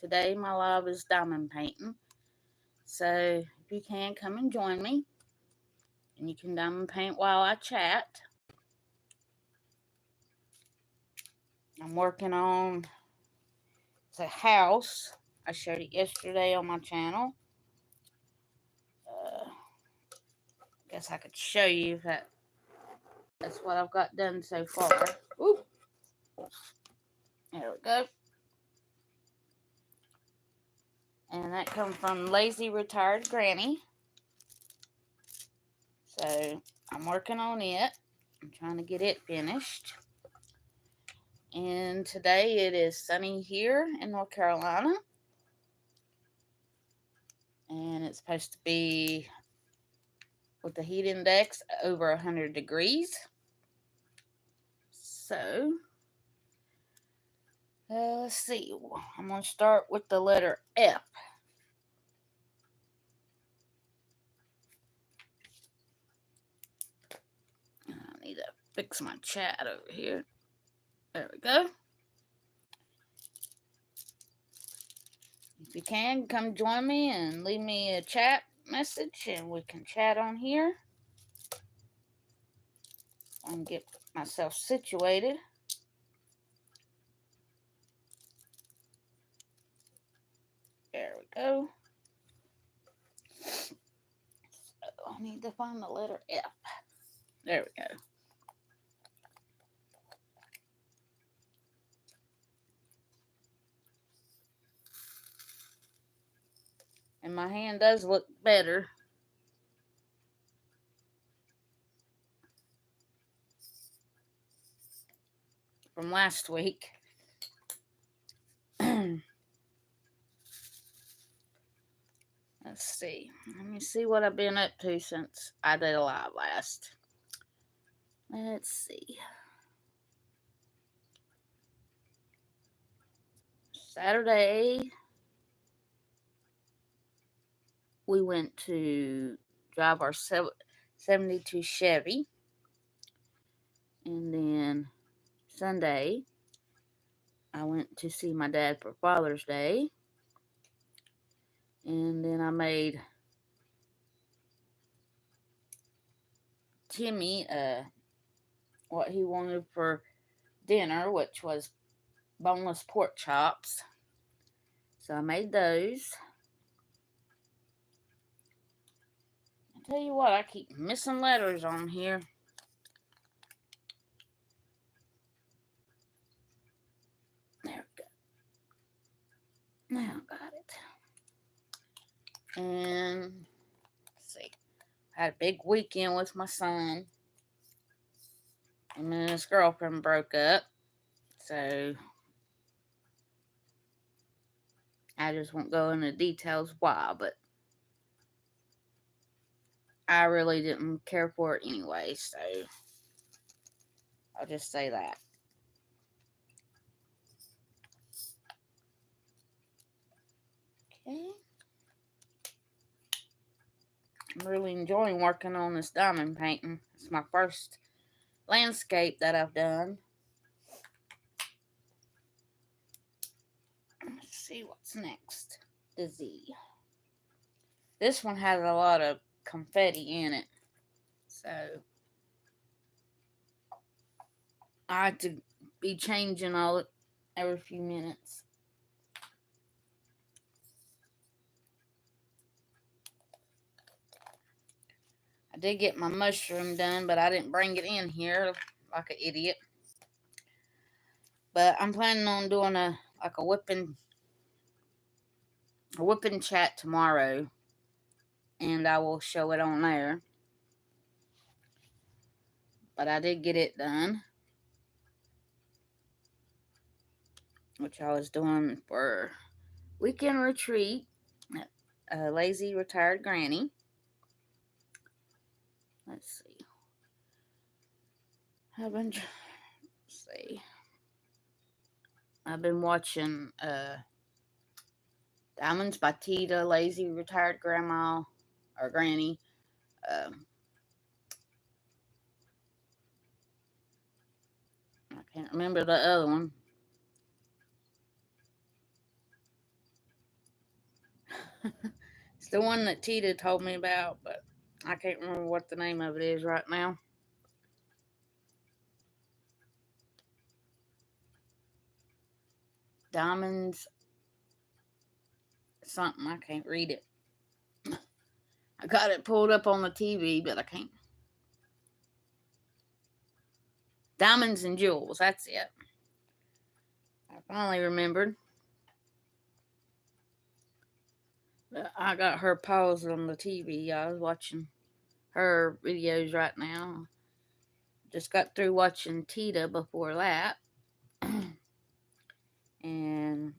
today my love is diamond painting. So if you can, come and join me. And you can diamond paint while I chat. I'm working on the house. I showed it yesterday on my channel. Guess I could show you if that's what I've got done so far. Oop. There we go. And that comes from Lazy Retired Granny. So I'm working on it. I'm trying to get it finished. And today it is sunny here in North Carolina. And it's supposed to be, with the heat index, over 100 degrees. So, let's see. I'm going to start with the letter F. I need to fix my chat over here. There we go. If you can, come join me and leave me a chat message and we can chat on here. And get myself situated. There we go. So I need to find the letter F. There we go. And my hand does look better from last week. Let's see. Let me see what I've been up to since I did a live last. Let's see. Saturday, we went to drive our 72 Chevy. And then Sunday, I went to see my dad for Father's Day. And then I made Timmy what he wanted for dinner, which was boneless pork chops. So I made those. I tell you what, I keep missing letters on here. There we go. Now I got it. And let's see. I had a big weekend with my son. And then his girlfriend broke up. So I just won't go into details why, but I really didn't care for it anyway, so I'll just say that. Okay. I'm really enjoying working on this diamond painting. It's my first landscape that I've done. Let's see what's next. The Z. This one has a lot of confetti in it. So I have to be changing all it every few minutes. I did get my mushroom done, but I didn't bring it in here like an idiot. But I'm planning on doing a whipping chat tomorrow, and I will show it on there. But I did get it done, which I was doing for weekend retreat at Lazy Retired Granny. Let's see. I've been watching Diamonds by Tita, Lazy Retired Grandma or Granny. I can't remember the other one. It's the one that Tita told me about, but I can't remember what the name of it is right now. Diamonds something. I can't read it. I got it pulled up on the TV, but I can't. Diamonds and Jewels. That's it. I finally remembered. I got her paused on the TV. I was watching her videos right now. Just got through watching Tita before that. And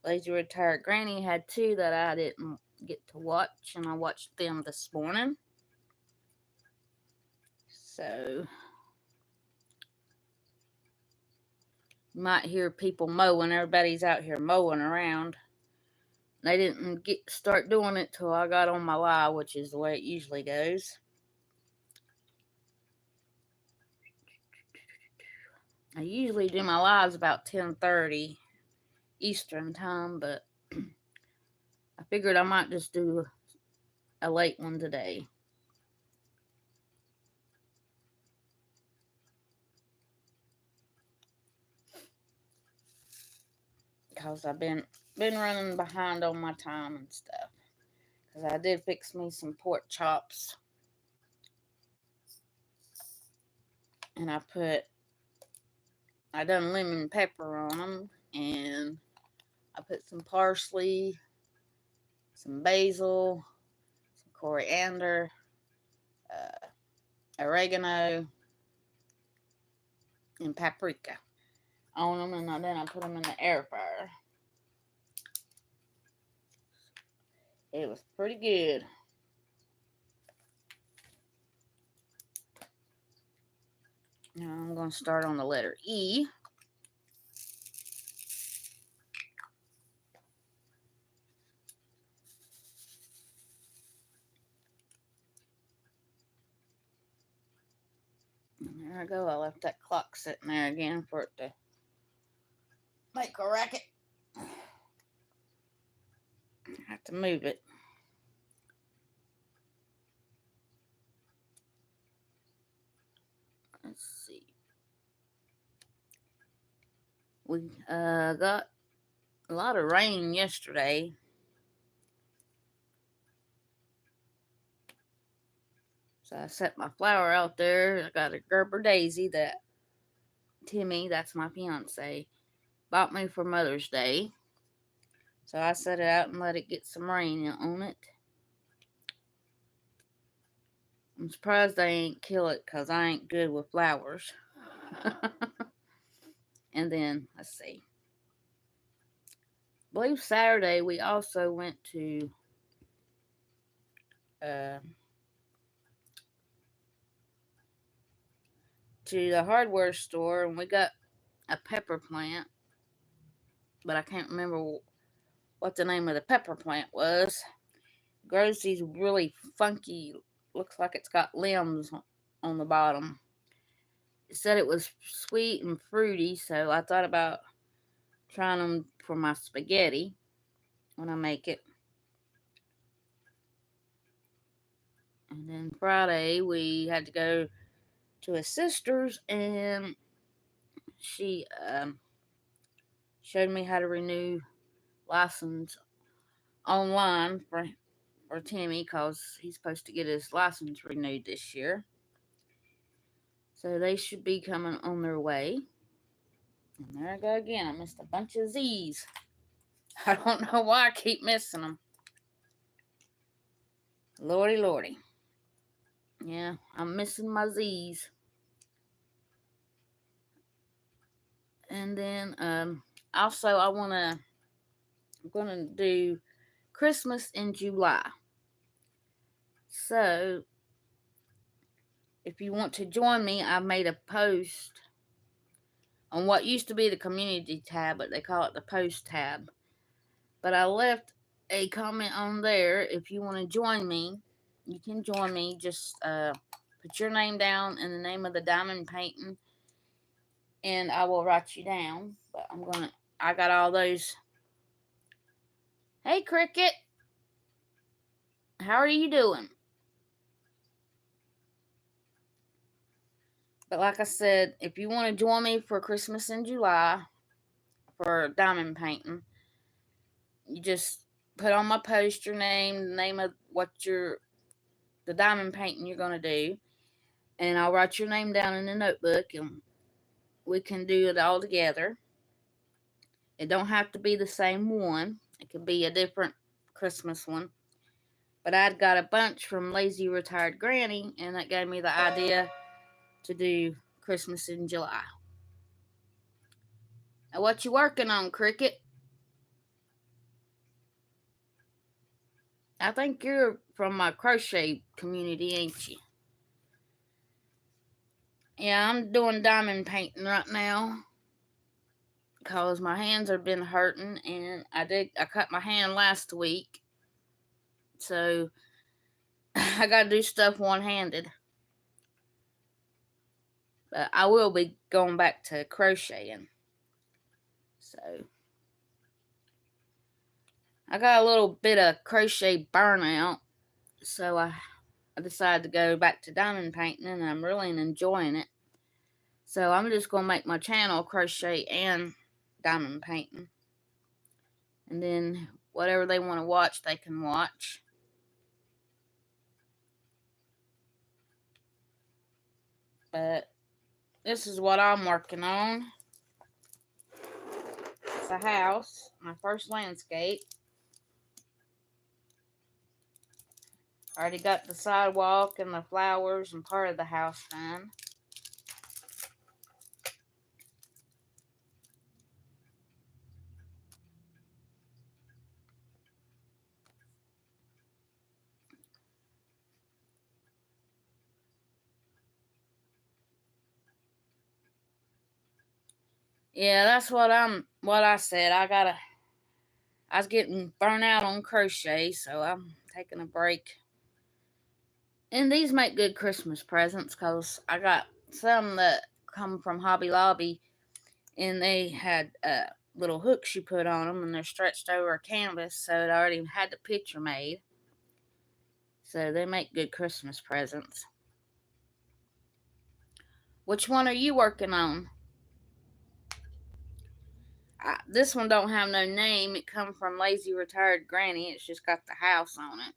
Lazy Retired Granny had two that I didn't get to watch, and I watched them this morning. So you might hear people mowing. Everybody's out here mowing around. They didn't start doing it till I got on my live, which is the way it usually goes. I usually do my lives about 10:30 Eastern time, but I figured I might just do a late one today. Because I've been running behind on my time and stuff. Because I did fix me some pork chops. And I done lemon pepper on them. And I put some parsley, some basil, some coriander, oregano, and paprika on them. And then I put them in the air fryer. It was pretty good. Now I'm going to start on the letter E. And there I go. I left that clock sitting there again for it to make a racket. I have to move it. Let's see. We got a lot of rain yesterday. So I set my flower out there. I got a Gerber daisy that Timmy, that's my fiance, bought me for Mother's Day. So I set it out and let it get some rain on it. I'm surprised they ain't kill it because I ain't good with flowers. And then, let's see. I believe Saturday we also went to the hardware store and we got a pepper plant. But I can't remember what the name of the pepper plant was. It grows these really funky, looks like it's got limbs on the bottom. It said it was sweet and fruity, so I thought about trying them for my spaghetti when I make it. And then Friday we had to go to a sister's, and she showed me how to renew license online for Timmy, because he's supposed to get his license renewed this year. So they should be coming on their way. And there I go again. I missed a bunch of Z's. I don't know why I keep missing them. Lordy, lordy. Yeah, I'm missing my Z's. And then also I'm gonna do Christmas in July. So if you want to join me, I made a post on what used to be the community tab, but they call it the post tab. But I left a comment on there. If you want to join me, you can join me. Just put your name down and the name of the diamond painting, and I will write you down. But I got all those. Hey, Cricket. How are you doing? But like I said, if you want to join me for Christmas in July for diamond painting, you just put on my post your name, the name of the diamond painting you're going to do, and I'll write your name down in the notebook, and we can do it all together. It don't have to be the same one. It could be a different Christmas one. But I'd got a bunch from Lazy Retired Granny, and that gave me the idea to do Christmas in July. Now, what you working on, Cricket? I think you're from my crochet community, ain't you? Yeah, I'm doing diamond painting right now because my hands have been hurting, and I cut my hand last week, so I gotta do stuff one-handed. But I will be going back to crocheting. So I got a little bit of crochet burnout, so I decided to go back to diamond painting, and I'm really enjoying it. So I'm just going to make my channel crochet and diamond painting. And then whatever they want to watch, they can watch. But this is what I'm working on. It's a house, my first landscape. I already got the sidewalk and the flowers and part of the house done. Yeah, that's what I said. I was getting burnt out on crochet, so I'm taking a break. And these make good Christmas presents because I got some that come from Hobby Lobby, and they had little hooks you put on them, and they're stretched over a canvas, so it already had the picture made. So they make good Christmas presents. Which one are you working on? This one don't have no name. It come from Lazy Retired Granny. It's just got the house on it.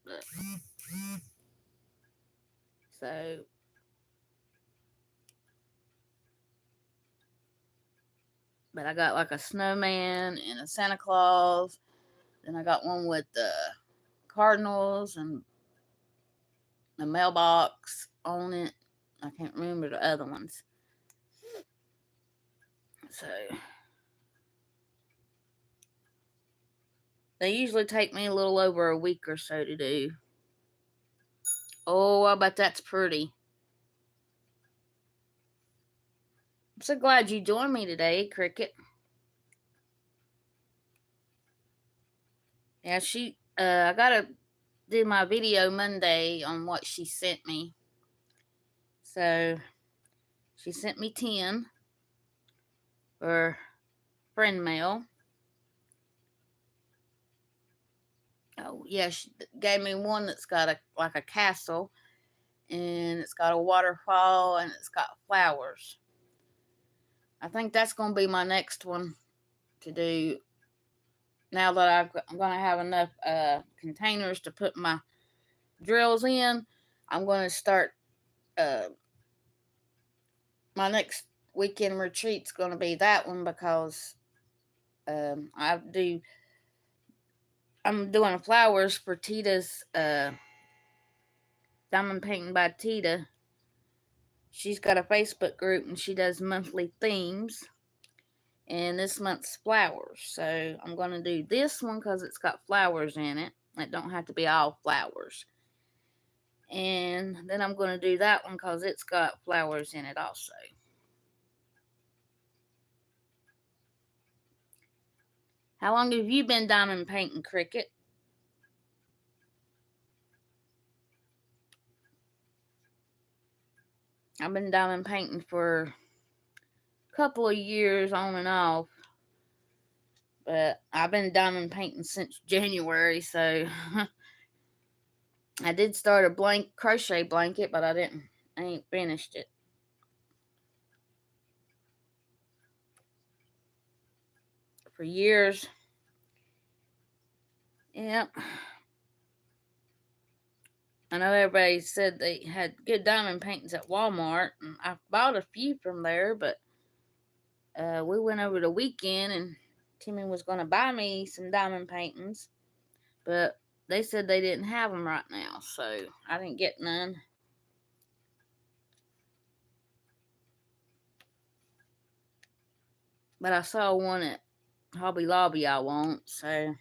But I got like a snowman and a Santa Claus. Then I got one with the cardinals and the mailbox on it. I can't remember the other ones. So they usually take me a little over a week or so to do. Oh, I bet that's pretty. I'm so glad you joined me today, Cricket. Yeah, I gotta do my video Monday on what she sent me. So she sent me 10 for friend mail. Oh yeah, she gave me one that's got like a castle, and it's got a waterfall, and it's got flowers. I think that's gonna be my next one to do. Now that I'm gonna have enough containers to put my drills in, I'm gonna start. My next weekend retreat's gonna be that one because I'm doing flowers for Tita's diamond painting by Tita. She's got a Facebook group, and she does monthly themes. And this month's flowers. So I'm going to do this one because it's got flowers in it. It don't have to be all flowers. And then I'm going to do that one because it's got flowers in it also. How long have you been diamond painting, Cricket? I've been diamond painting for a couple of years on and off. But I've been diamond painting since January, so I did start a crochet blanket, but I ain't finished it. For years. Yep. I know everybody said they had good diamond paintings at Walmart, and I bought a few from there, but we went over the weekend, and Timmy was going to buy me some diamond paintings, but they said they didn't have them right now, so I didn't get none. But I saw one at Hobby Lobby I want, so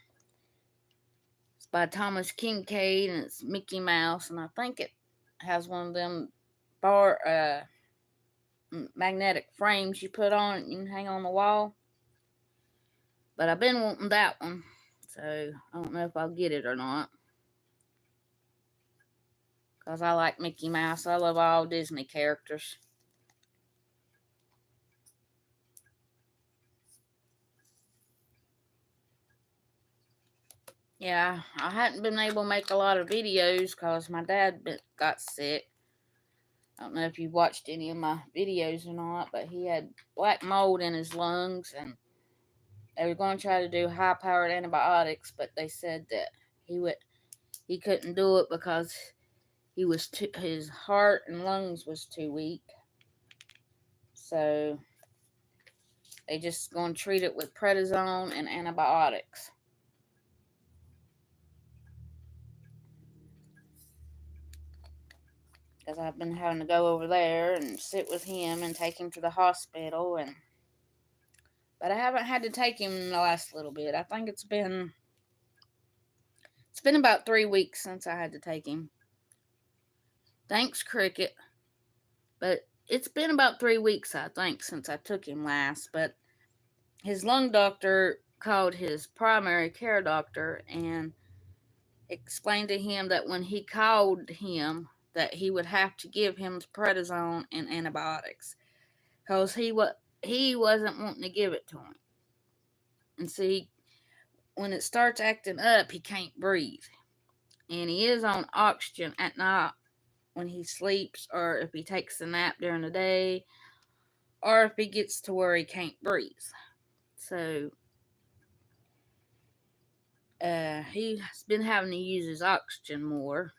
it's by Thomas Kincaid, and it's Mickey Mouse, and I think it has one of them magnetic frames you put on it, you can hang on the wall. But I've been wanting that one, so I don't know if I'll get it or not. Because I like Mickey Mouse. I love all Disney characters. Yeah, I hadn't been able to make a lot of videos because my dad got sick. I don't know if you watched any of my videos or not, but he had black mold in his lungs, and they were going to try to do high-powered antibiotics, but they said that he couldn't do it because his heart and lungs was too weak. So they just going to treat it with prednisone and antibiotics. Because I've been having to go over there and sit with him and take him to the hospital, but I haven't had to take him in the last little bit. I think it's been about 3 weeks since I had to take him. Thanks, Cricket. But it's been about 3 weeks, I think, since I took him last. But his lung doctor called his primary care doctor and explained to him that when he called him, that he would have to give him prednisone and antibiotics, because he wasn't wanting to give it to him. And see, when it starts acting up, he can't breathe, and he is on oxygen at night when he sleeps, or if he takes a nap during the day, or if he gets to where he can't breathe. So he's been having to use his oxygen more.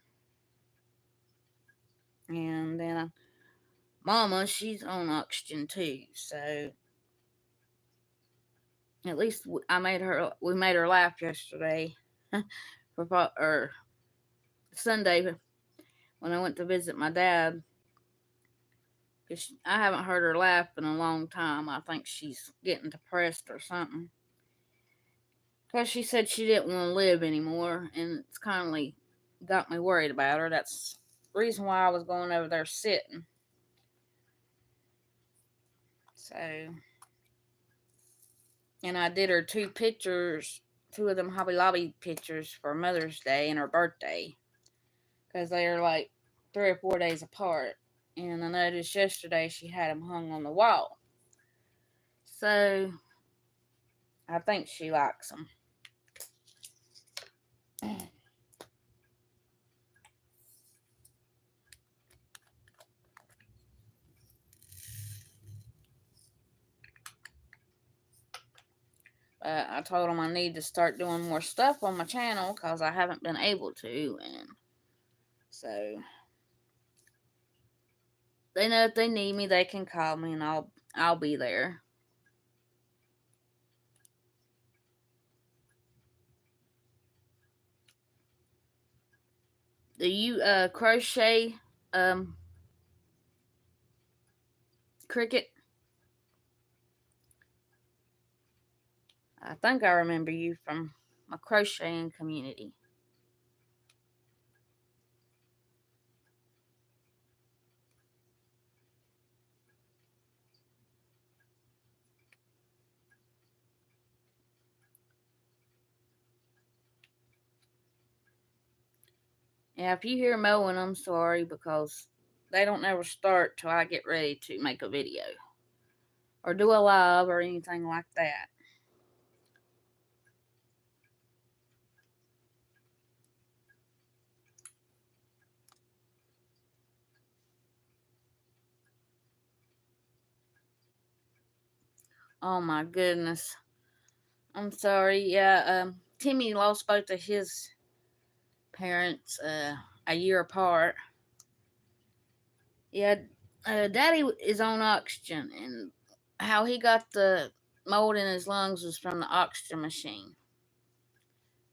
And then Mama, she's on oxygen too, so at least we made her laugh yesterday, or Sunday when I went to visit my dad. Cause I haven't heard her laugh in a long time. I think she's getting depressed or something. Because she said she didn't want to live anymore, and it's kind of got me worried about her. That's the reason why I was going over there sitting. So, and I did her 2 of them Hobby Lobby pictures for Mother's Day and her birthday, because they are like 3 or 4 days apart. And I noticed yesterday she had them hung on the wall. So, I think she likes them. I told them I need to start doing more stuff on my channel because I haven't been able to, and so they know if they need me, they can call me, and I'll be there. Do you crochet, Cricket? I think I remember you from my crocheting community. Yeah, if you hear mowing, I'm sorry, because they don't never start till I get ready to make a video or do a live or anything like that. Oh my goodness. I'm sorry. Yeah, Timmy lost both of his parents a year apart. Yeah, Daddy is on oxygen, and how he got the mold in his lungs was from the oxygen machine.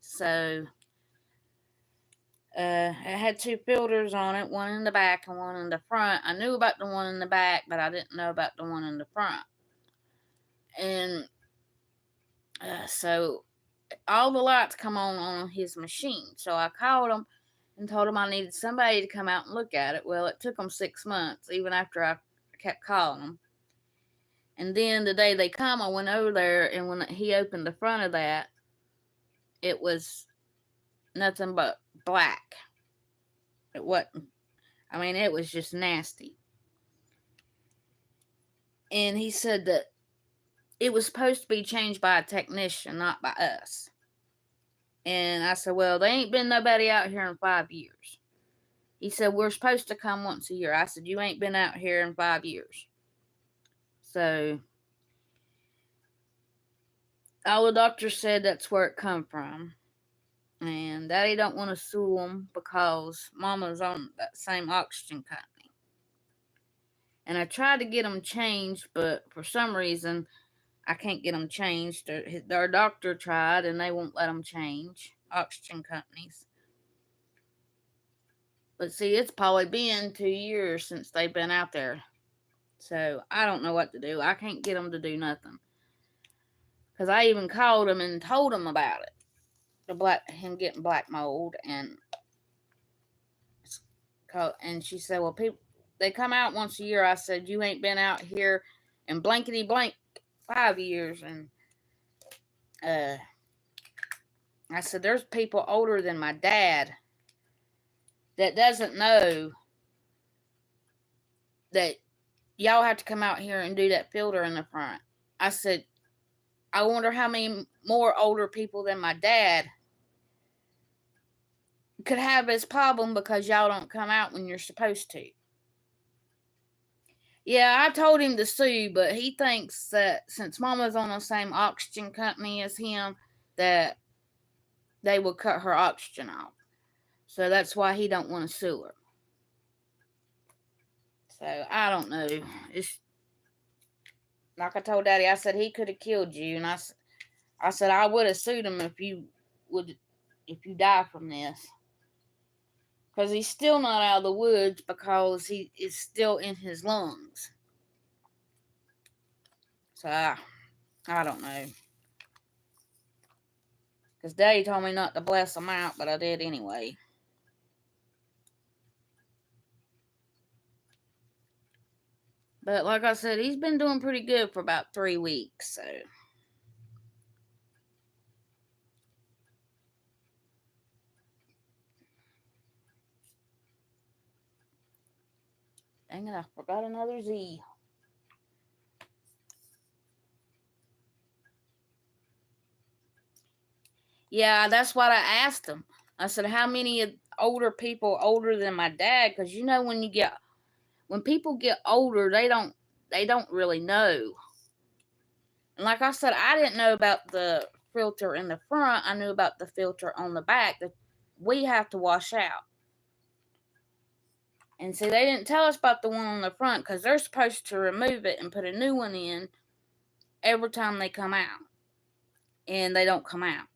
So it had two filters on it, one in the back and one in the front. I knew about the one in the back, but I didn't know about the one in the front. And so all the lights come on his machine. So I called him and told him I needed somebody to come out and look at it. Well, it took them 6 months, even after I kept calling them. And then the day they come, I went over there, and when he opened the front of that, it was nothing but black. It wasn't. I mean, it was just nasty. And he said that it was supposed to be changed by a technician, not by us. And I said, well, there ain't been nobody out here in 5 years. He said, we're supposed to come once a year. I said, you ain't been out here in 5 years. So all the doctors said that's where it come from. And Daddy don't want to sue them because Mama's on that same oxygen company. And I tried to get them changed, but for some reason, I can't get them changed. Their doctor tried, and they won't let them change oxygen companies. But see, it's probably been 2 years since they've been out there. So I don't know what to do. I can't get them to do nothing. Because I even called them and told them about it. Him getting black mold. And she said, well, people, they come out once a year. I said, you ain't been out here in blankety blank 5 years. And I said, there's people older than my dad that doesn't know that y'all have to come out here and do that filter in the front. I said, I wonder how many more older people than my dad could have this problem because y'all don't come out when you're supposed to. Yeah, I told him to sue, but he thinks that since Mama's on the same oxygen company as him, that they will cut her oxygen off. So that's why he don't want to sue her. So I don't know. It's like I told Daddy. I said he could have killed you, and I said I would have sued him if you die from this. Because he's still not out of the woods because he is still in his lungs. So I don't know. Because Daddy told me not to bless him out, but I did anyway. But like I said, he's been doing pretty good for about 3 weeks, so. Dang it, I forgot another Z. Yeah, that's what I asked him. I said, how many older people older than my dad? Because you know when people get older, they don't really know. And like I said, I didn't know about the filter in the front. I knew about the filter on the back that we have to wash out. And see, they didn't tell us about the one on the front because they're supposed to remove it and put a new one in every time they come out. And they don't come out.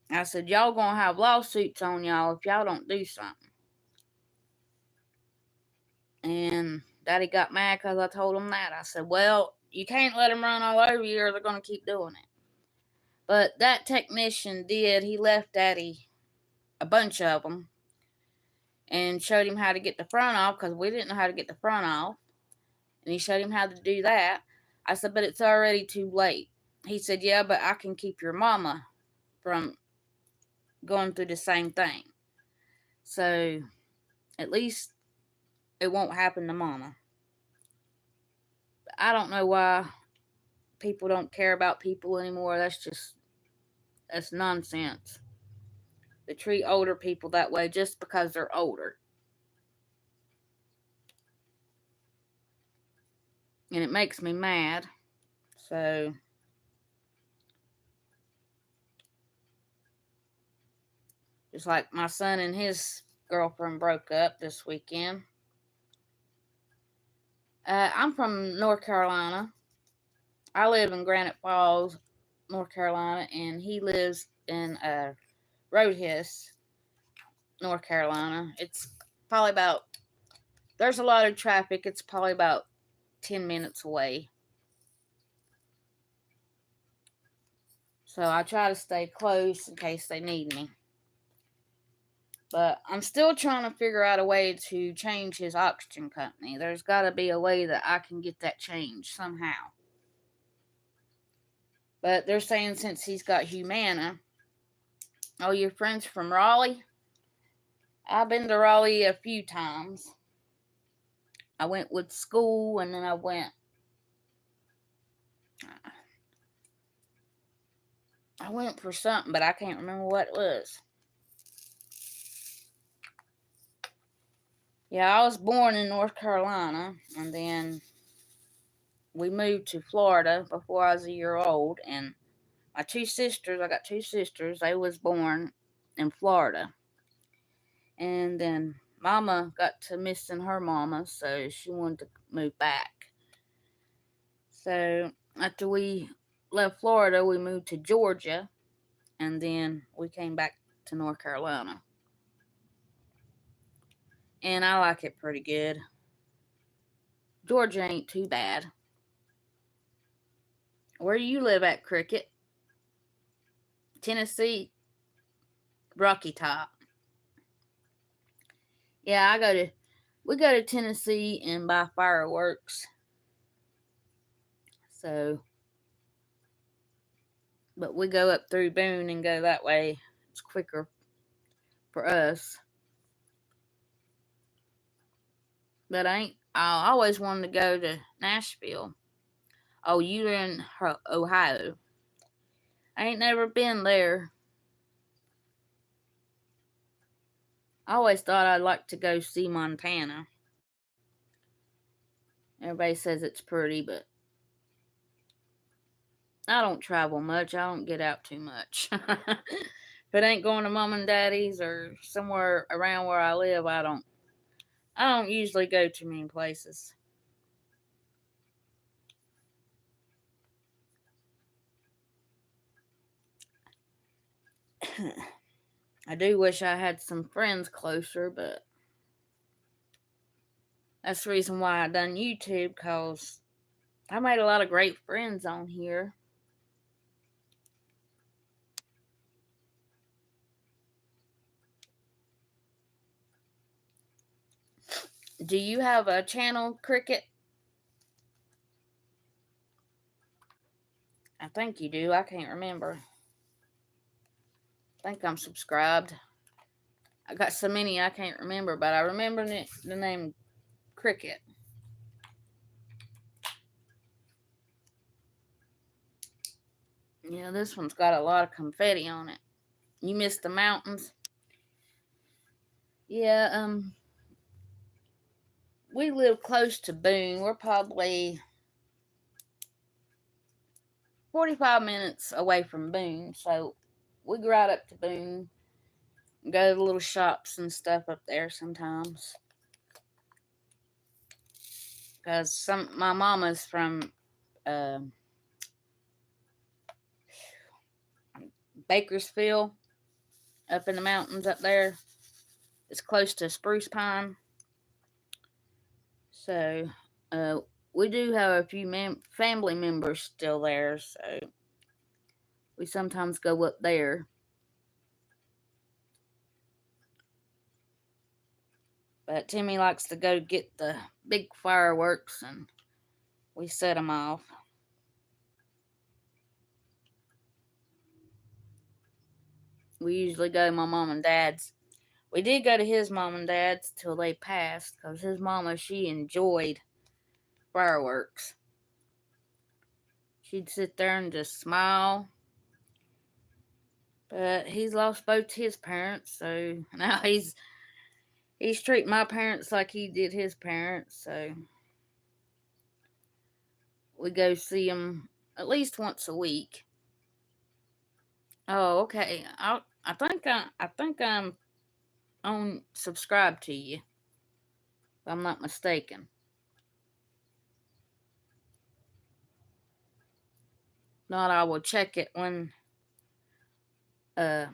I said, y'all gonna have lawsuits on y'all if y'all don't do something. And Daddy got mad because I told him that. I said, well, you can't let them run all over you or they're gonna keep doing it. But that technician did. He left Daddy a bunch of them and showed him how to get the front off because we didn't know how to get the front off. And he showed him how to do that. I said, but it's already too late. He said, yeah, but I can keep your mama from going through the same thing. So at least it won't happen to Mama. I don't know why people don't care about people anymore. That's nonsense. They treat older people that way just because they're older. and it makes me mad. So just like my son and his girlfriend broke up this weekend. I'm from North Carolina. I live in Granite Falls, North Carolina, and he lives in Roadhouse, North Carolina. It's probably about, there's a lot of traffic. It's probably about 10 minutes away. So I try to stay close in case they need me. But I'm still trying to figure out a way to change his oxygen company. There's got to be a way that I can get that changed somehow. But they're saying since he's got Humana, oh, your friends from Raleigh? I've been to Raleigh a few times. I went with school, and then I went for something, but I can't remember what it was. Yeah, I was born in North Carolina, and then we moved to Florida before I was a year old, and my two sisters, I got two sisters, they was born in Florida. And then Mama got to missing her mama, so she wanted to move back. So after we left Florida, we moved to Georgia, and then we came back to North Carolina. And I like it pretty good. Georgia ain't too bad. Where do you live at, Cricket? Tennessee, Rocky Top. Yeah, we go to Tennessee and buy fireworks. So, but we go up through Boone and go that way. It's quicker for us. But I always wanted to go to Nashville. Oh, you're in Ohio. I ain't never been there. I always thought I'd like to go see Montana. Everybody says it's pretty, but I don't travel much. I don't get out too much. If it ain't going to mom and daddy's or somewhere around where I live, I don't usually go too many places. I do wish I had some friends closer, but that's the reason why I done YouTube, because I made a lot of great friends on here. Do you have a channel, Cricket? I think you do. I can't remember. I think I'm subscribed. I got so many I can't remember, but I remember the name Cricket. Yeah, this one's got a lot of confetti on it. You missed the mountains? Yeah, we live close to Boone. We're probably 45 minutes away from Boone, so we go right up to Boone, go to the little shops and stuff up there sometimes. Because my mama's from Bakersfield, up in the mountains up there. It's close to Spruce Pine. So, we do have a few family members still there, so we sometimes go up there. But Timmy likes to go get the big fireworks, and we set them off. We usually go to my mom and dad's. We did go to his mom and dad's till they passed, because his mama, she enjoyed fireworks. She'd sit there and just smile. But he's lost both his parents, so now he's treating my parents like he did his parents, so we go see them at least once a week. Oh, okay. I think I'm on subscribe to you, if I'm not mistaken. Not, I will check it when I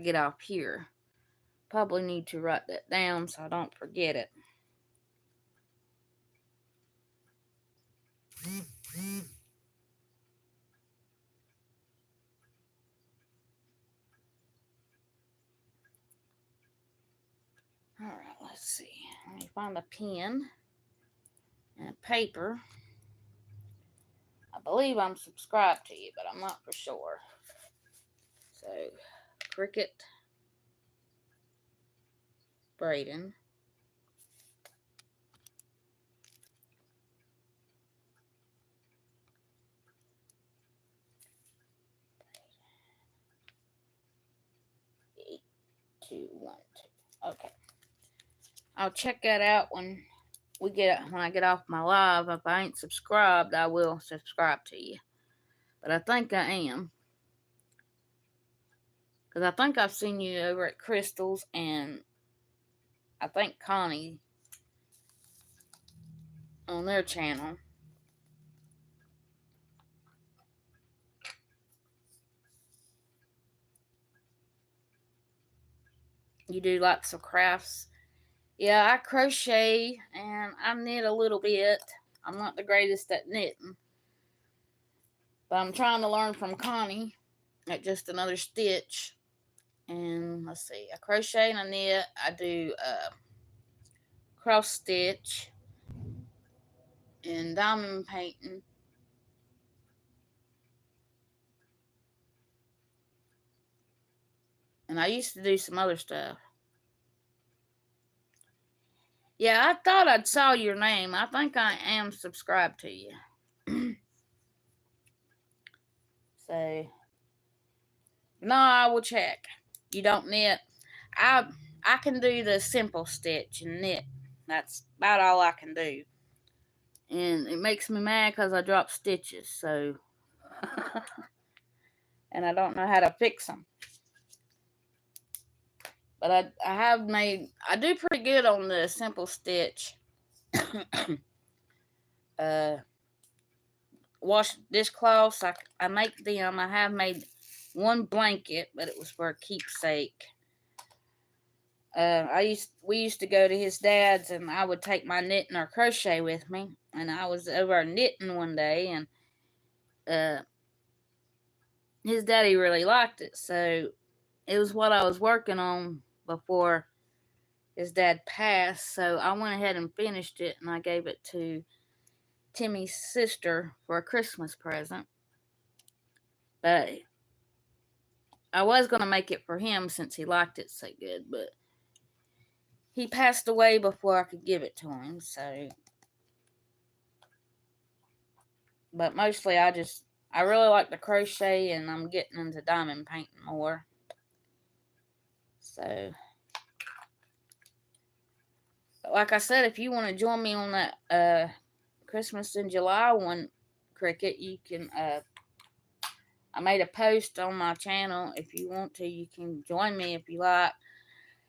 get off here. Probably need to write that down so I don't forget it. All right, let's see. Let me find a pen and a paper. I believe I'm subscribed to you, but I'm not for sure. So, Cricket Braden. Eight, 2, 1, 2. Okay. I'll check that out when I get off my live. If I ain't subscribed, I will subscribe to you. But I think I am. Because I think I've seen you over at Crystal's and I think Connie on their channel. You do lots of crafts. Yeah, I crochet and I knit a little bit. I'm not the greatest at knitting. But I'm trying to learn from Connie at Just Another Stitch. And let's see, I crochet and I knit. I do cross stitch and diamond painting. And I used to do some other stuff. Yeah, I thought I'd saw your name. I think I am subscribed to you. So, no, I will check. You don't knit. I can do the simple stitch and knit. That's about all I can do. And it makes me mad because I drop stitches. So, and I don't know how to fix them. But I do pretty good on the simple stitch. Wash dishcloths, I make them. I have made one blanket, but it was for a keepsake. We used to go to his dad's, and I would take my knitting or crochet with me. And I was over knitting one day, and his daddy really liked it, so it was what I was working on before his dad passed. So I went ahead and finished it, and I gave it to Timmy's sister for a Christmas present. But I was going to make it for him since he liked it so good, but he passed away before I could give it to him, so. But mostly I really like to crochet, and I'm getting into diamond painting more. So, but like I said, if you want to join me on that Christmas in July one, Cricket, you can. I made a post on my channel. If you want to, you can join me if you like.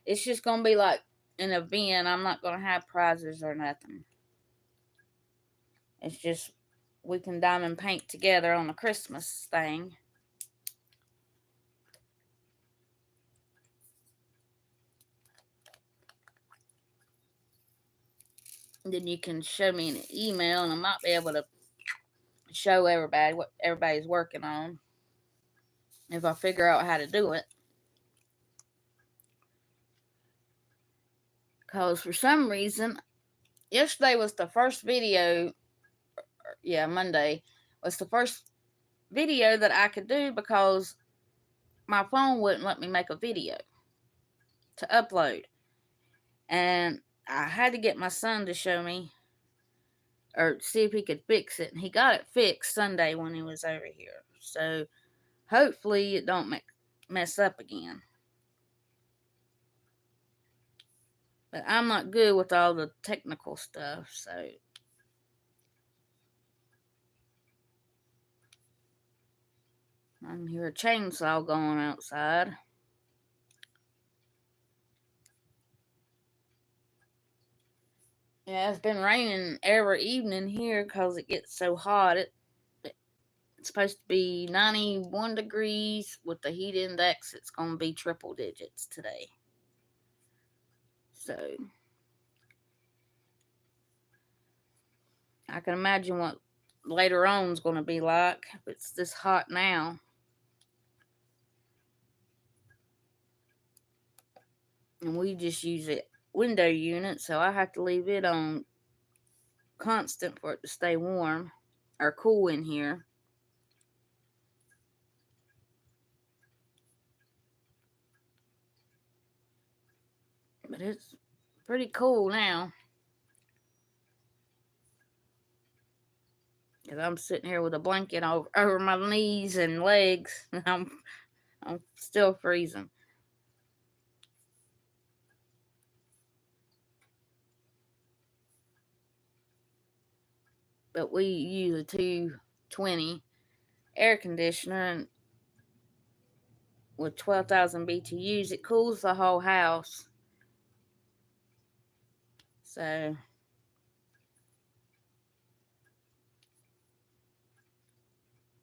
It's just gonna be like an event. I'm not gonna have prizes or nothing. It's just we can diamond paint together on the Christmas thing. And then you can show me an email, and I might be able to show everybody what everybody's working on if I figure out how to do it. Because for some reason, yesterday was the first video, Monday was the first video that I could do because my phone wouldn't let me make a video to upload. And I had to get my son to show me or see if he could fix it. And he got it fixed Sunday when he was over here. So hopefully it don't mess up again. But I'm not good with all the technical stuff, so. I can hear a chainsaw going outside. Yeah, it's been raining every evening here because it gets so hot. It's supposed to be 91 degrees with the heat index. It's going to be triple digits today. So, I can imagine what later on is going to be like if it's this hot now. And we just use a window unit, so I have to leave it on constant for it to stay warm or cool in here. But it's pretty cool now. Because I'm sitting here with a blanket over my knees and legs. I'm still freezing. But we use a 220 air conditioner, and with 12,000 BTUs, it cools the whole house. So,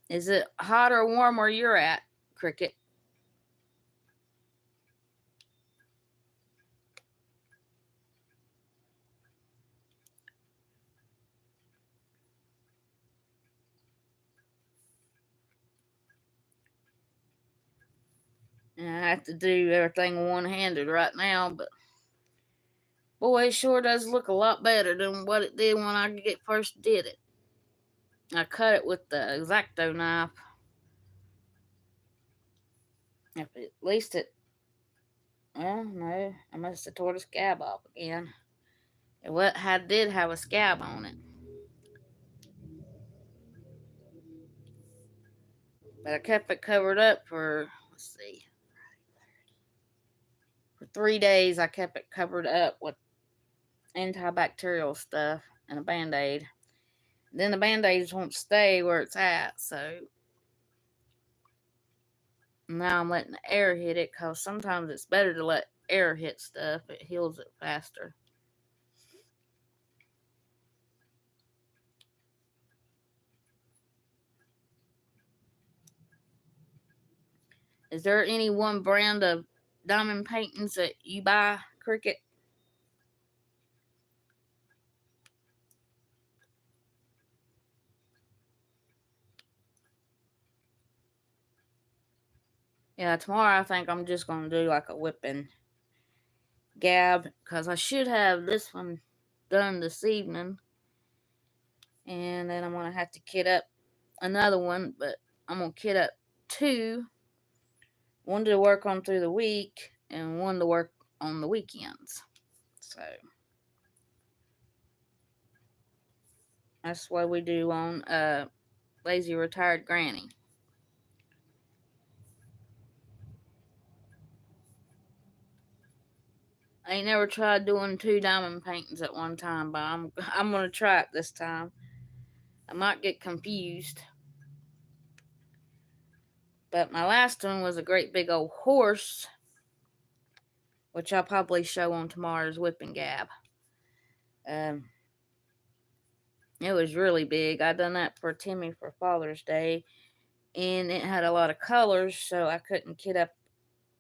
is it hot or warm where you're at, Cricket? And I have to do everything one-handed right now, but boy, it sure does look a lot better than what it did when I first did it. I cut it with the X-Acto knife. At least it, well, no, I must have tore the scab off again. It did have a scab on it. But I kept it covered up for, let's see, for 3 days. I kept it covered up with antibacterial stuff and a Band-Aid. Then the Band-Aids won't stay where it's at, so now I'm letting the air hit it, because sometimes it's better to let air hit stuff. It heals it faster. Is there any one brand of diamond paintings that you buy, Cricket? Yeah, tomorrow I think I'm just going to do like a whipping gab, because I should have this one done this evening. And then I'm going to have to kit up another one, but I'm going to kit up 2. One to work on through the week and one to work on the weekends. So that's what we do on Lazy Retired Granny. I ain't never tried doing 2 diamond paintings at one time, but I'm gonna try it this time. I might get confused. But my last one was a great big old horse, which I'll probably show on tomorrow's whipping gab. It was really big. I done that for Timmy for Father's Day, and it had a lot of colors, so I couldn't kit up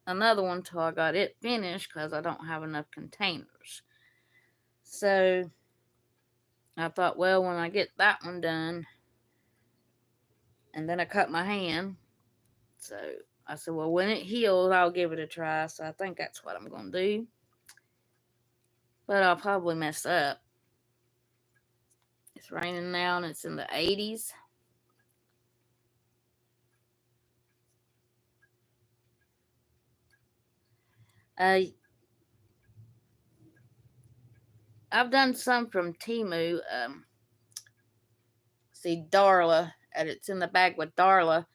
another one till I got it finished, because I don't have enough containers. So I thought, well, when I get that one done, and then I cut my hand, so I said, well, when it heals, I'll give it a try. So I think that's what I'm going to do. But I'll probably mess up. It's raining now and it's in the 80s. I've done some from Temu. See, Darla, and it's in the bag with Darla.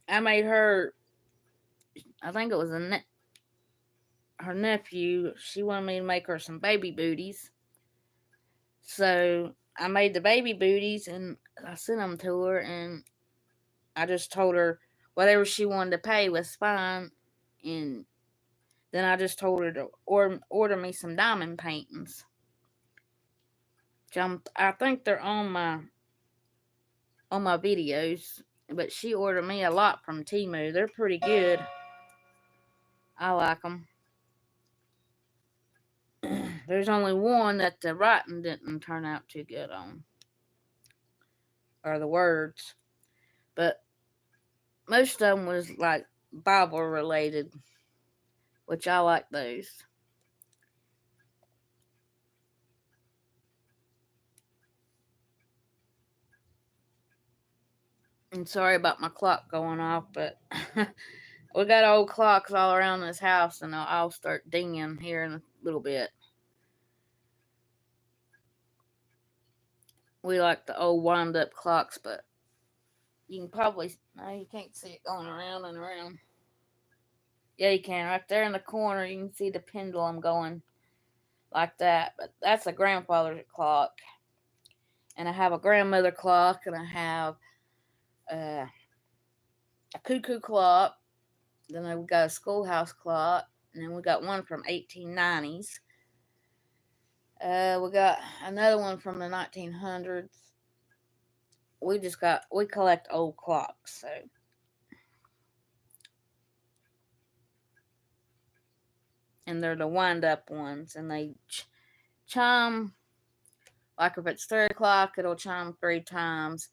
I made her, I think it was her nephew, she wanted me to make her some baby booties. So I made the baby booties and I sent them to her, and I just told her whatever she wanted to pay was fine. And then I just told her to order me some diamond paintings. I think they're on my videos, but she ordered me a lot from Temu. They're pretty good. I like them. There's only one that the writing didn't turn out too good on, or the words, but most of them was like Bible related, which I like those. And sorry about my clock going off, but we got old clocks all around this house, and I'll start dinging here in a little bit. We like the old wind-up clocks, but you can probably... No, you can't see it going around and around. Yeah, you can. Right there in the corner, you can see the pendulum going like that. But that's a grandfather's clock. And I have a grandmother clock, and I have a cuckoo clock. Then we got a schoolhouse clock, and then we got one from 1890s. We got another one from the 1900s. We collect old clocks, so. And they're the wind-up ones, and they chime. Like if it's 3 o'clock, it'll chime 3 times.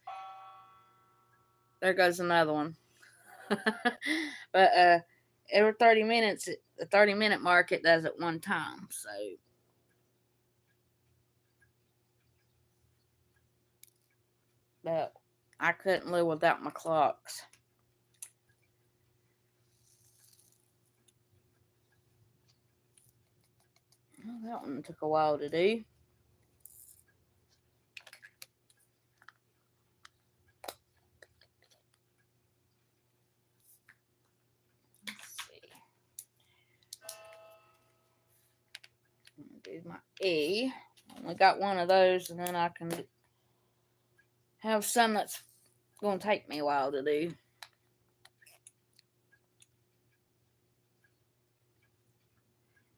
There goes another one. But every 30 minutes, the 30-minute mark, it does it one time. So, but I couldn't live without my clocks. Well, that one took a while to do. Do my E. I got one of those, and then I can have some that's going to take me a while to do.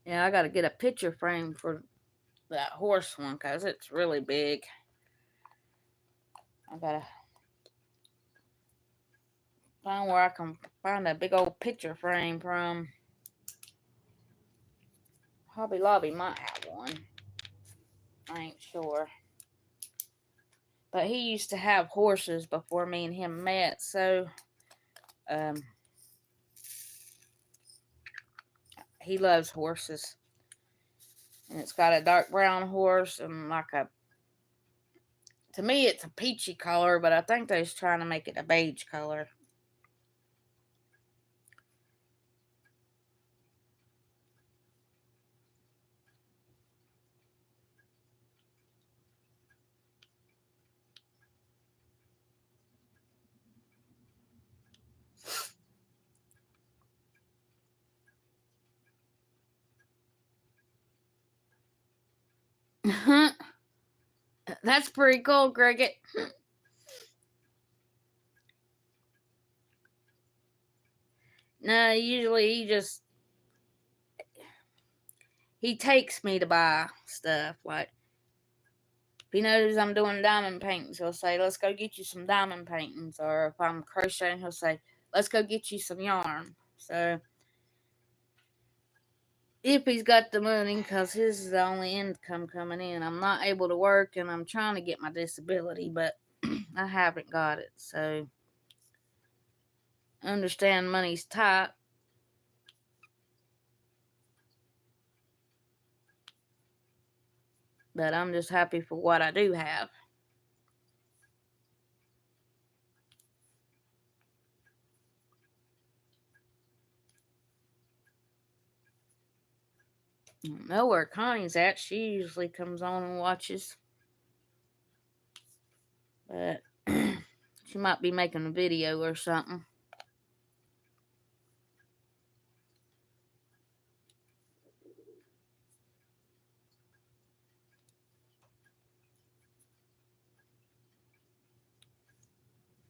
Yeah, I got to get a picture frame for that horse one because it's really big. I got to find where I can find a big old picture frame from. Hobby Lobby might have one. I ain't sure. But he used to have horses before me and him met, so he loves horses. And it's got a dark brown horse and to me it's a peachy color, but I think they're just trying to make it a beige color. That's pretty cool, Cricket. No, usually he takes me to buy stuff. Like, if he knows I'm doing diamond paintings, he'll say, let's go get you some diamond paintings. Or if I'm crocheting, he'll say, let's go get you some yarn. So, if he's got the money, because his is the only income coming in. I'm not able to work, and I'm trying to get my disability, but I haven't got it. So, I understand money's tight. But I'm just happy for what I do have. I don't know where Connie's at. She usually comes on and watches. But she might be making a video or something.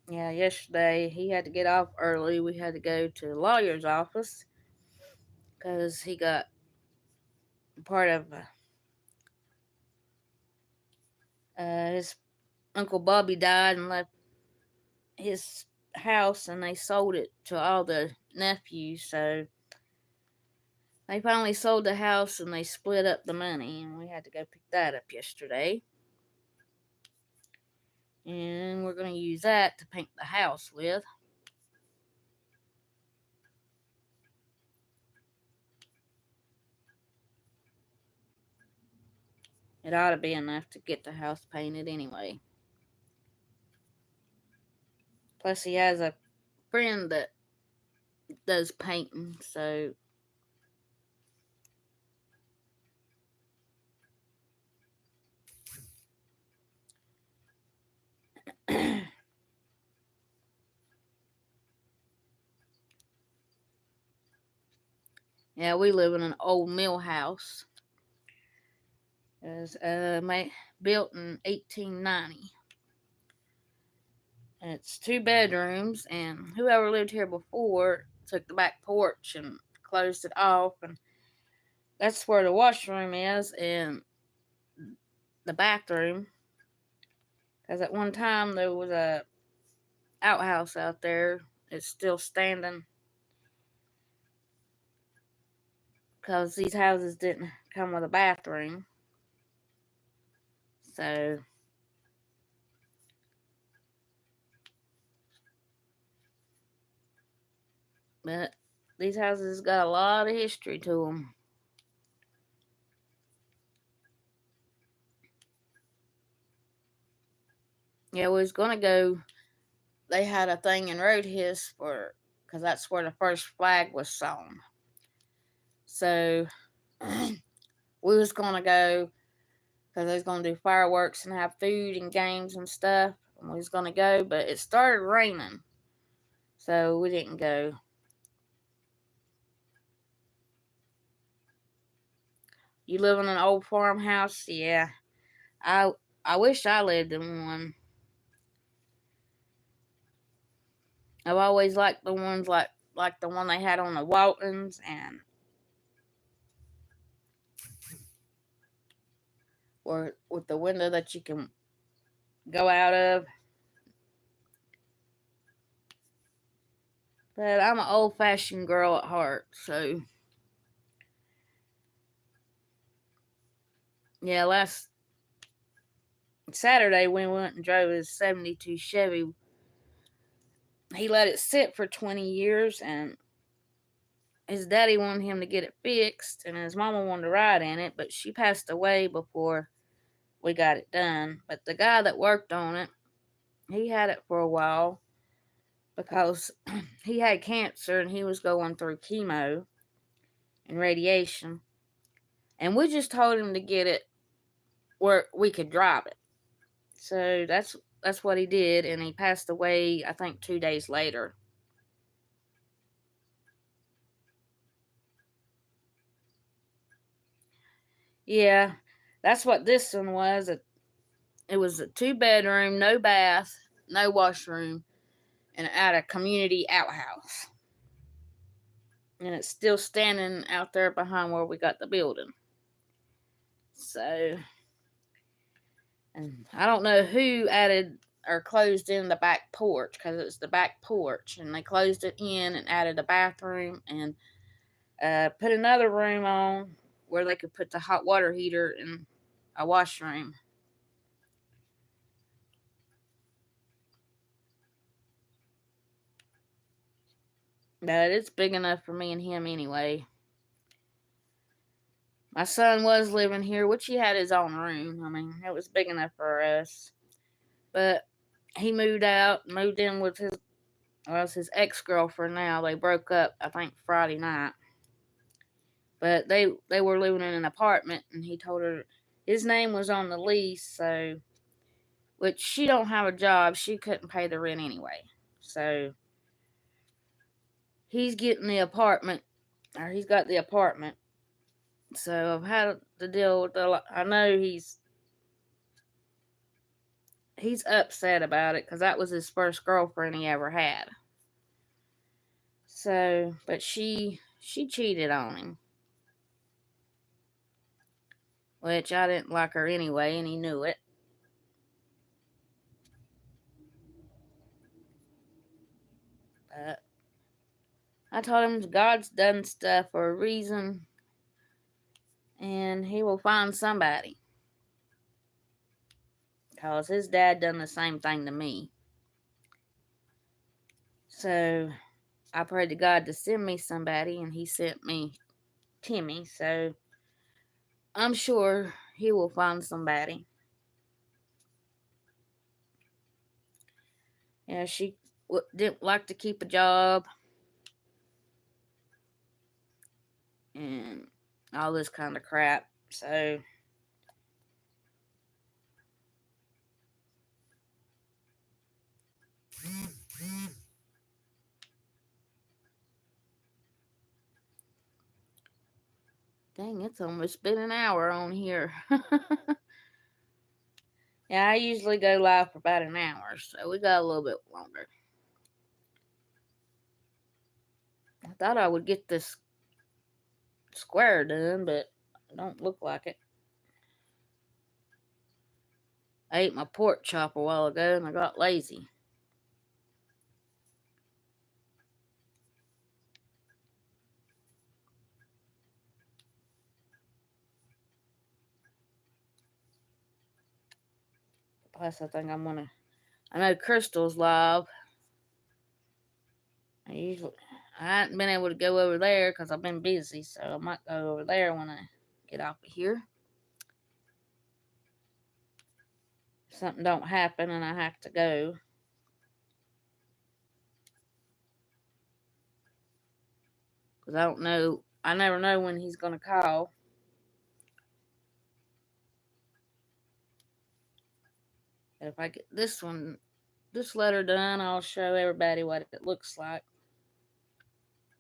Yeah, yesterday he had to get off early. We had to go to the lawyer's office because he got part of his Uncle Bobby died and left his house, and they sold it to all the nephews. So they finally sold the house and they split up the money, and we had to go pick that up yesterday. And we're going to use that to paint the house with. It ought to be enough to get the house painted anyway. Plus, he has a friend that does painting, so yeah, we live in an old mill house. It was built in 1890. And it's 2 bedrooms, and whoever lived here before took the back porch and closed it off, and that's where the washroom is and the bathroom. Because at one time there was a outhouse out there. It's still standing because these houses didn't come with a bathroom. So but these houses got a lot of history to them. Yeah, we was gonna go. They had a thing in Roadhis for because that's where the first flag was sewn. So we was gonna go because they was gonna do fireworks and have food and games and stuff. And we was gonna go, but it started raining, so we didn't go. You live in an old farmhouse? Yeah. I I wish I lived in one. I've always liked the ones like the one they had on the Waltons, and or with the window that you can go out of. But I'm an old fashioned girl at heart, so yeah, last Saturday we went and drove his 72 Chevy. He let it sit for 20 years, and his daddy wanted him to get it fixed, and his mama wanted to ride in it, but she passed away before we got it done. But the guy that worked on it, he had it for a while because he had cancer and he was going through chemo and radiation. And we just told him to get it where we could drive it. So that's what he did, and he passed away I think 2 days later. Yeah, that's what this one was. It was a 2 bedroom, no bath, no washroom, and at a community outhouse. And it's still standing out there behind where we got the building. So, and I don't know who added or closed in the back porch because it's the back porch, and they closed it in and added a bathroom and put another room on where they could put the hot water heater and a washroom. But it's big enough for me and him anyway. My son was living here, which he had his own room. I mean, it was big enough for us. But he moved out, moved in with his ex girlfriend now. They broke up, I think, Friday night. But they were living in an apartment, and he told her his name was on the lease, so which she don't have a job, she couldn't pay the rent anyway. So he's getting the apartment, or he's got the apartment. So I've had to deal with I know he's upset about it because that was his first girlfriend he ever had. So, but she cheated on him, which I didn't like her anyway, and he knew it. But I told him God's done stuff for a reason, and he will find somebody. Because his dad done the same thing to me. So I prayed to God to send me somebody, and he sent me Timmy. So I'm sure he will find somebody. Yeah, she didn't like to keep a job and all this kind of crap. So dang, it's almost been an hour on here. Yeah, I usually go live for about an hour, so we got a little bit longer. I thought I would get this square done, but it don't look like it. I ate my pork chop a while ago and I got lazy. Plus, I think I know Crystal's live. I haven't been able to go over there because I've been busy, so I might go over there when I get off of here. If something don't happen and I have to go. Because I never know when he's going to call. But if I get this letter done, I'll show everybody what it looks like.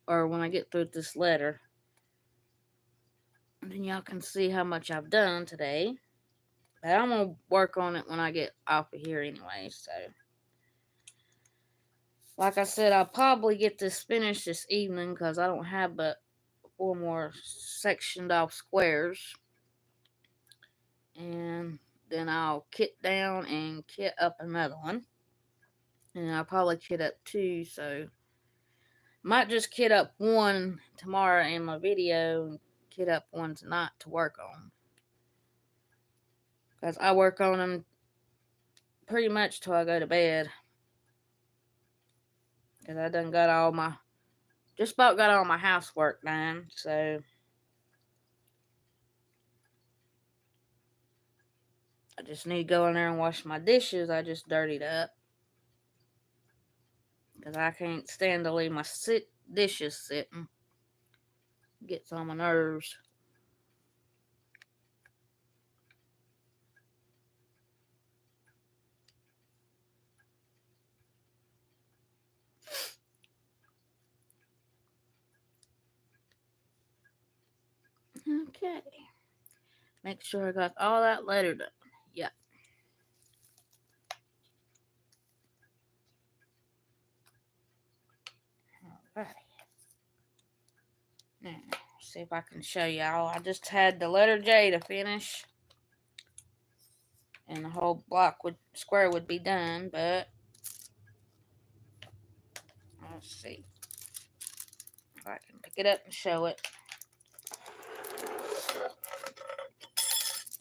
Or when I get through this letter. And then y'all can see how much I've done today. But I'm going to work on it when I get off of here anyway, so. Like I said, I'll probably get this finished this evening because I don't have but 4 more sectioned off squares. And then I'll kit down and kit up another one. And I'll probably kit up 2, so might just kit up 1 tomorrow in my video and kit up 1 tonight to work on. Because I work on them pretty much till I go to bed. Because I done got just about got all my housework done, so I just need to go in there and wash my dishes I just dirtied up. Because I can't stand to leave my dishes sitting. It gets on my nerves. Okay. Make sure I got all that letter done. Yep. Alrighty. Now, see if I can show y'all. I just had the letter J to finish. And the whole square would be done, but let's see if I can pick it up and show it.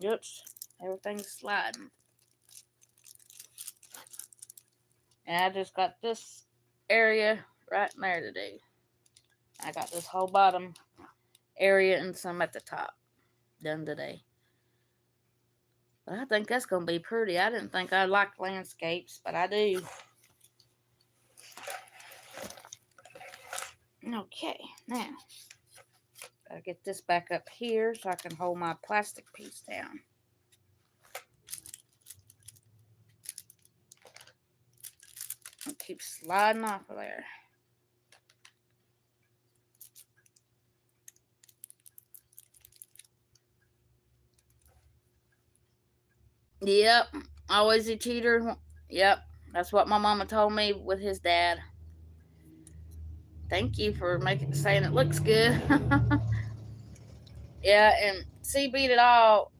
Oops, everything's sliding. And I just got this area right in there to do. I got this whole bottom area and some at the top done today. But I think that's going to be pretty. I didn't think I liked landscapes, but I do. Okay, now, gotta get this back up here so I can hold my plastic piece down. It keeps sliding off of there. Yep, Always a cheater. Yep, that's what my mama told me with his dad. Thank you for saying it looks good. Yeah, and see, beat it all.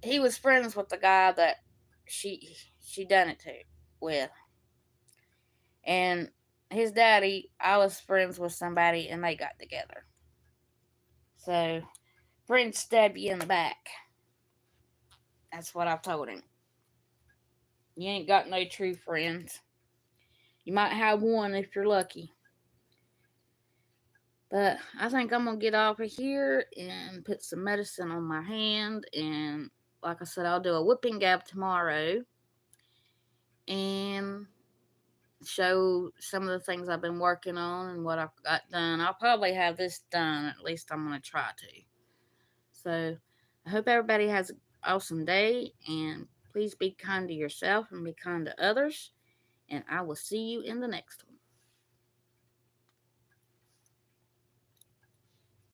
He was friends with the guy that she done it to with, and his daddy. I was friends with somebody, and they got together. So, friends stab you in the back. That's what I've told him. You ain't got no true friends. You might have one if you're lucky. But I think I'm going to get off of here and put some medicine on my hand. And like I said, I'll do a whipping gab tomorrow and show some of the things I've been working on and what I've got done. I'll probably have this done. At least I'm going to try to. So I hope everybody has an awesome day. And please be kind to yourself and be kind to others. And I will see you in the next one.